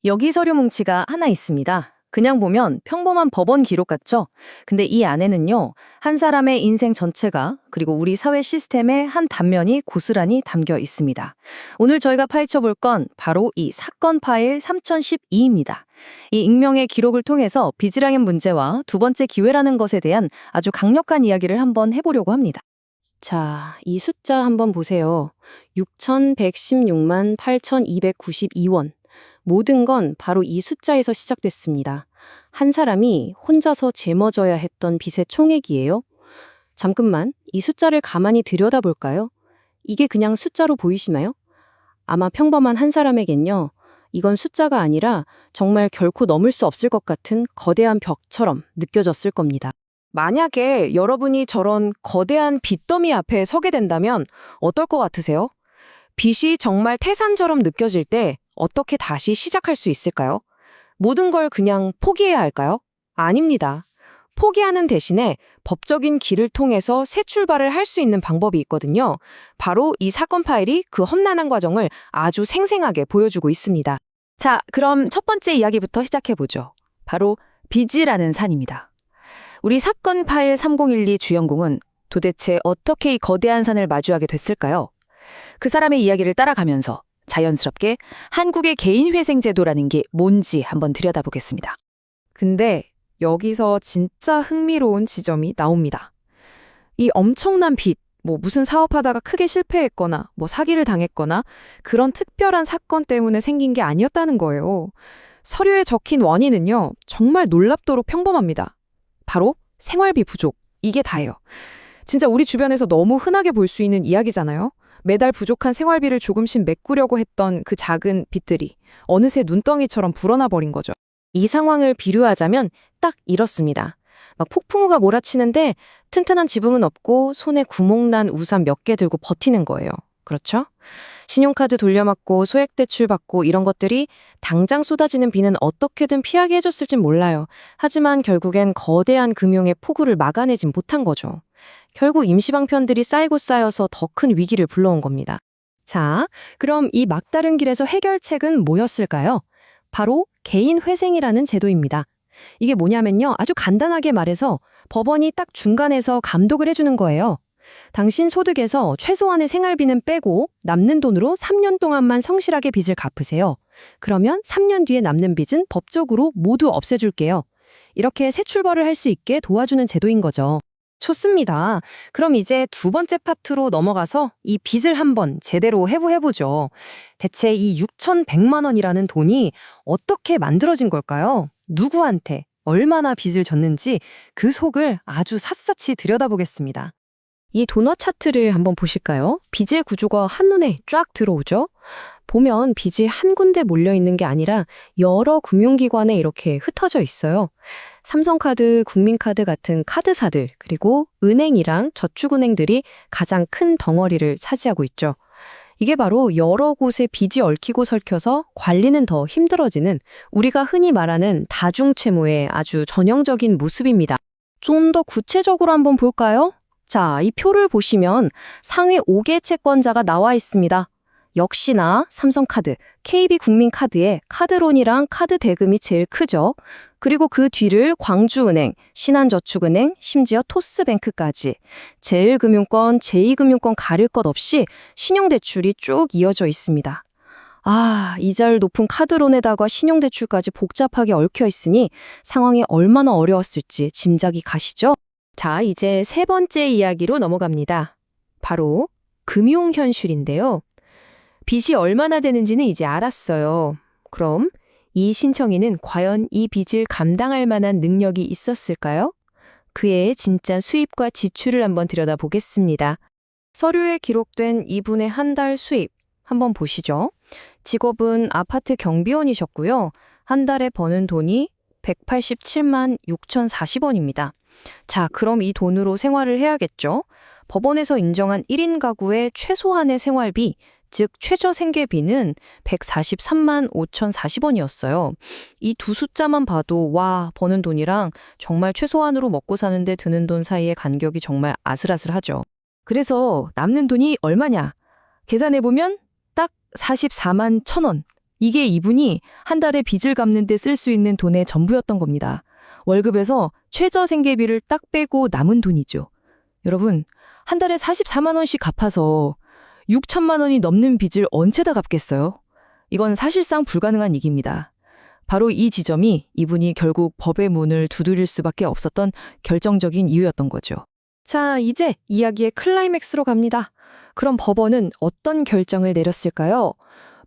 여기 서류 뭉치가 하나 있습니다. 그냥 보면 평범한 법원 기록 같죠? 근데 이 안에는요, 한 사람의 인생 전체가 그리고 우리 사회 시스템의 한 단면이 고스란히 담겨 있습니다. 오늘 저희가 파헤쳐 볼 건 바로 이 사건 파일 3012입니다. 이 익명의 기록을 통해서 비즈랑의 문제와 두 번째 기회라는 것에 대한 아주 강력한 이야기를 한번 해보려고 합니다. 자, 이 숫자 한번 보세요. 6,116만 8,292원. 모든 건 바로 이 숫자에서 시작됐습니다. 한 사람이 혼자서 짊어져야 했던 빚의 총액이에요. 잠깐만, 이 숫자를 가만히 들여다볼까요? 이게 그냥 숫자로 보이시나요? 아마 평범한 한 사람에겐요, 이건 숫자가 아니라 정말 결코 넘을 수 없을 것 같은 거대한 벽처럼 느껴졌을 겁니다. 만약에 여러분이 저런 거대한 빚더미 앞에 서게 된다면 어떨 것 같으세요? 빚이 정말 태산처럼 느껴질 때 어떻게 다시 시작할 수 있을까요? 모든 걸 그냥 포기해야 할까요? 아닙니다. 포기하는 대신에 법적인 길을 통해서 새 출발을 할 수 있는 방법이 있거든요. 바로 이 사건 파일이 그 험난한 과정을 아주 생생하게 보여주고 있습니다. 자, 그럼 첫 번째 이야기부터 시작해보죠. 바로 빚이라는 산입니다. 우리 사건 파일 3012 주연공은 도대체 어떻게 이 거대한 산을 마주하게 됐을까요? 그 사람의 이야기를 따라가면서 자연스럽게 한국의 개인회생제도라는 게 뭔지 한번 들여다보겠습니다. 근데 여기서 진짜 흥미로운 지점이 나옵니다. 이 엄청난 빚, 무슨 사업하다가 크게 실패했거나 사기를 당했거나 그런 특별한 사건 때문에 생긴 게 아니었다는 거예요. 서류에 적힌 원인은요, 정말 놀랍도록 평범합니다. 바로 생활비 부족, 이게 다예요. 진짜 우리 주변에서 너무 흔하게 볼 수 있는 이야기잖아요. 매달 부족한 생활비를 조금씩 메꾸려고 했던 그 작은 빚들이 어느새 눈덩이처럼 불어나 버린 거죠. 이 상황을 비유하자면 딱 이렇습니다. 막 폭풍우가 몰아치는데 튼튼한 지붕은 없고 손에 구멍난 우산 몇 개 들고 버티는 거예요. 그렇죠? 신용카드 돌려막고 소액대출 받고 이런 것들이 당장 쏟아지는 비는 어떻게든 피하게 해줬을진 몰라요. 하지만 결국엔 거대한 금융의 폭우를 막아내진 못한 거죠. 결국 임시방편들이 쌓이고 쌓여서 더 큰 위기를 불러온 겁니다. 자, 그럼 이 막다른 길에서 해결책은 뭐였을까요? 바로 개인회생이라는 제도입니다. 이게 뭐냐면요, 아주 간단하게 말해서 법원이 딱 중간에서 감독을 해주는 거예요. 당신 소득에서 최소한의 생활비는 빼고 남는 돈으로 3년 동안만 성실하게 빚을 갚으세요. 그러면 3년 뒤에 남는 빚은 법적으로 모두 없애줄게요. 이렇게 새 출발을 할 수 있게 도와주는 제도인 거죠. 좋습니다. 그럼 이제 두 번째 파트로 넘어가서 이 빚을 한번 제대로 해보죠. 대체 이 6,100만 원이라는 돈이 어떻게 만들어진 걸까요? 누구한테 얼마나 빚을 졌는지 그 속을 아주 샅샅이 들여다보겠습니다. 이 도넛 차트를 한번 보실까요? 빚의 구조가 한눈에 쫙 들어오죠? 보면 빚이 한 군데 몰려있는 게 아니라 여러 금융기관에 이렇게 흩어져 있어요. 삼성카드, 국민카드 같은 카드사들, 그리고 은행이랑 저축은행들이 가장 큰 덩어리를 차지하고 있죠. 이게 바로 여러 곳에 빚이 얽히고 설켜서 관리는 더 힘들어지는 우리가 흔히 말하는 다중채무의 아주 전형적인 모습입니다. 좀 더 구체적으로 한번 볼까요? 자, 이 표를 보시면 상위 5개 채권자가 나와 있습니다. 역시나 삼성카드, KB국민카드의 카드론이랑 카드 대금이 제일 크죠. 그리고 그 뒤를 광주은행, 신한저축은행, 심지어 토스뱅크까지 제일금융권, 제2금융권 가릴 것 없이 신용대출이 쭉 이어져 있습니다. 아, 이자율 높은 카드론에다가 신용대출까지 복잡하게 얽혀 있으니 상황이 얼마나 어려웠을지 짐작이 가시죠? 자, 이제 세 번째 이야기로 넘어갑니다. 바로 금융현실인데요. 빚이 얼마나 되는지는 이제 알았어요. 그럼 이 신청인은 과연 이 빚을 감당할 만한 능력이 있었을까요? 그의 진짜 수입과 지출을 한번 들여다보겠습니다. 서류에 기록된 이분의 한 달 수입 한번 보시죠. 직업은 아파트 경비원이셨고요. 한 달에 버는 돈이 187만 6,040원입니다. 자, 그럼 이 돈으로 생활을 해야겠죠? 법원에서 인정한 1인 가구의 최소한의 생활비, 즉 최저 생계비는 143만 5,040원이었어요. 이 두 숫자만 봐도 와, 버는 돈이랑 정말 최소한으로 먹고 사는데 드는 돈 사이의 간격이 정말 아슬아슬하죠. 그래서 남는 돈이 얼마냐? 계산해보면 딱 44만 1,000원. 이게 이분이 한 달에 빚을 갚는 데 쓸 수 있는 돈의 전부였던 겁니다. 월급에서 최저 생계비를 딱 빼고 남은 돈이죠. 여러분, 한 달에 44만 원씩 갚아서 6천만 원이 넘는 빚을 언제 다 갚겠어요? 이건 사실상 불가능한 일입니다. 바로 이 지점이 이분이 결국 법의 문을 두드릴 수밖에 없었던 결정적인 이유였던 거죠. 자, 이제 이야기의 클라이맥스로 갑니다. 그럼 법원은 어떤 결정을 내렸을까요?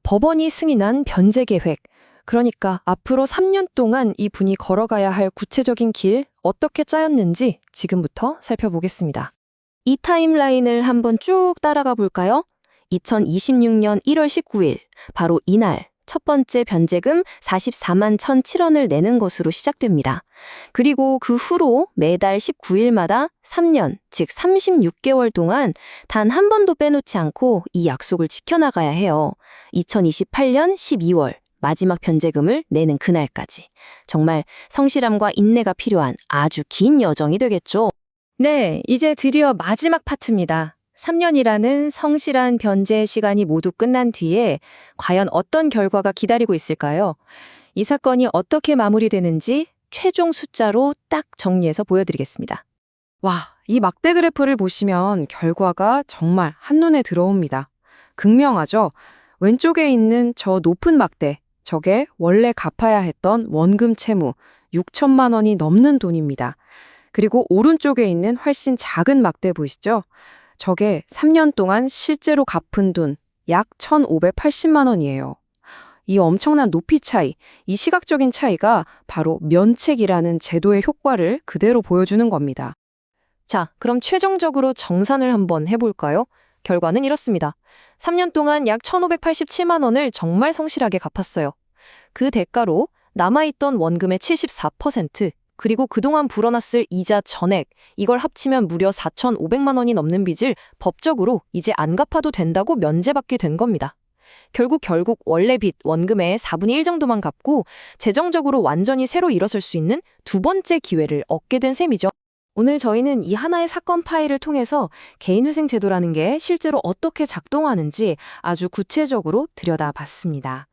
법원이 승인한 변제 계획. 그러니까 앞으로 3년 동안 이 분이 걸어가야 할 구체적인 길 어떻게 짜였는지 지금부터 살펴보겠습니다. 이 타임라인을 한번 쭉 따라가 볼까요? 2026년 1월 19일, 바로 이날 첫 번째 변제금 44만 1,007원을 내는 것으로 시작됩니다. 그리고 그 후로 매달 19일마다 3년, 즉 36개월 동안 단 한 번도 빼놓지 않고 이 약속을 지켜나가야 해요. 2028년 12월 마지막 변제금을 내는 그날까지. 정말 성실함과 인내가 필요한 아주 긴 여정이 되겠죠. 네, 이제 드디어 마지막 파트입니다. 3년이라는 성실한 변제 시간이 모두 끝난 뒤에 과연 어떤 결과가 기다리고 있을까요? 이 사건이 어떻게 마무리되는지 최종 숫자로 딱 정리해서 보여드리겠습니다. 와, 이 막대 그래프를 보시면 결과가 정말 한눈에 들어옵니다. 극명하죠? 왼쪽에 있는 저 높은 막대, 저게 원래 갚아야 했던 원금 채무 6천만 원이 넘는 돈입니다. 그리고 오른쪽에 있는 훨씬 작은 막대 보이시죠? 저게 3년 동안 실제로 갚은 돈 약 1,580만 원이에요. 이 엄청난 높이 차이, 이 시각적인 차이가 바로 면책이라는 제도의 효과를 그대로 보여주는 겁니다. 자, 그럼 최종적으로 정산을 한번 해볼까요? 결과는 이렇습니다. 3년 동안 약 1,587만 원을 정말 성실하게 갚았어요. 그 대가로 남아있던 원금의 74%, 그리고 그동안 불어났을 이자 전액, 이걸 합치면 무려 4,500만 원이 넘는 빚을 법적으로 이제 안 갚아도 된다고 면제받게 된 겁니다. 결국 원래 빚, 원금의 4분의 1 정도만 갚고 재정적으로 완전히 새로 일어설 수 있는 두 번째 기회를 얻게 된 셈이죠. 오늘 저희는 이 하나의 사건 파일을 통해서 개인회생 제도라는 게 실제로 어떻게 작동하는지 아주 구체적으로 들여다봤습니다.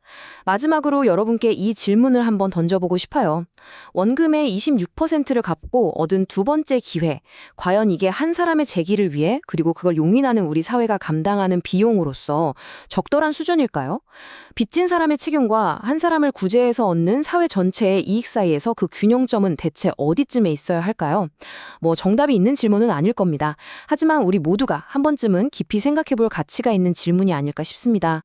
마지막으로 여러분께 이 질문을 한번 던져보고 싶어요. 원금의 26%를 갚고 얻은 두 번째 기회, 과연 이게 한 사람의 재기를 위해 그리고 그걸 용인하는 우리 사회가 감당하는 비용으로서 적절한 수준일까요? 빚진 사람의 책임과 한 사람을 구제해서 얻는 사회 전체의 이익 사이에서 그 균형점은 대체 어디쯤에 있어야 할까요? 정답이 있는 질문은 아닐 겁니다. 하지만 우리 모두가 한 번쯤은 깊이 생각해볼 가치가 있는 질문이 아닐까 싶습니다.